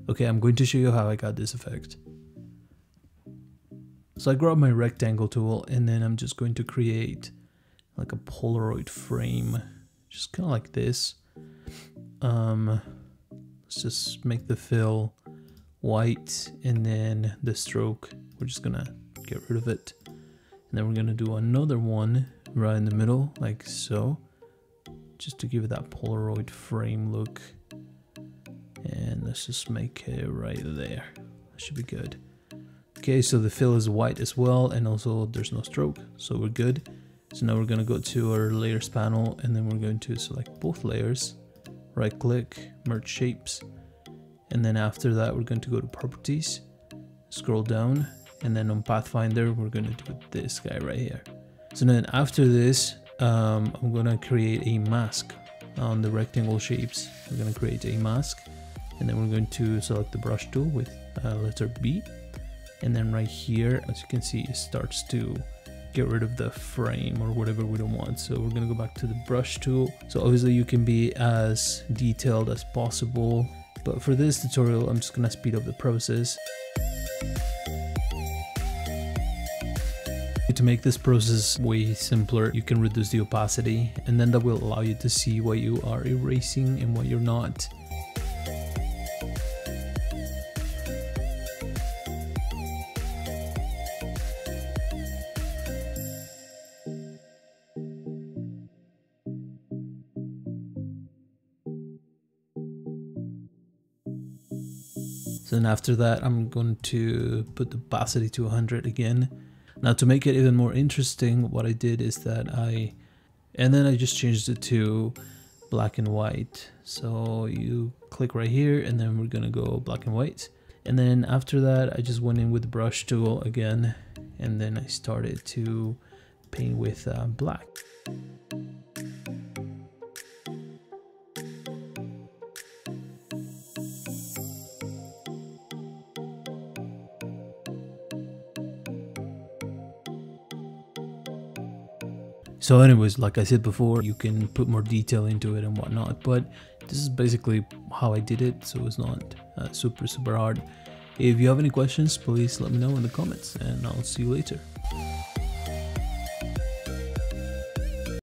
Okay, I'm going to show you how I got this effect. So I grab my rectangle tool and then I'm just going to create like a Polaroid frame, just kind of like this. Let's just make the fill white, and then the stroke, we're just gonna get rid of it. And then we're gonna do another one right in the middle, like so, just to give it that Polaroid frame look. And let's just make it right there. That should be good. Okay, so the fill is white as well, and also there's no stroke, so we're good. So now we're gonna go to our layers panel, and then we're going to select both layers, right click, merge shapes, and then after that we're going to go to properties, scroll down, and then on Pathfinder we're going to do this guy right here. So then after this, I'm gonna create a mask on the rectangle shapes. We're gonna create a mask, and then we're going to select the brush tool with letter B. And then right here, as you can see, it starts to get rid of the frame or whatever we don't want. So we're gonna go back to the brush tool. So obviously you can be as detailed as possible, but for this tutorial, I'm just gonna speed up the process. To make this process way simpler, you can reduce the opacity, and then that will allow you to see what you are erasing and what you're not. So then after that, I'm going to put the opacity to 100 again. Now to make it even more interesting, what I did is that I just changed it to black and white. So you click right here, and then we're gonna go black and white. And then after that, I just went in with the brush tool again, and then I started to paint with black. So anyways, like I said before, you can put more detail into it and whatnot, but this is basically how I did it, so it's not super hard. If you have any questions, please let me know in the comments, and I'll see you later.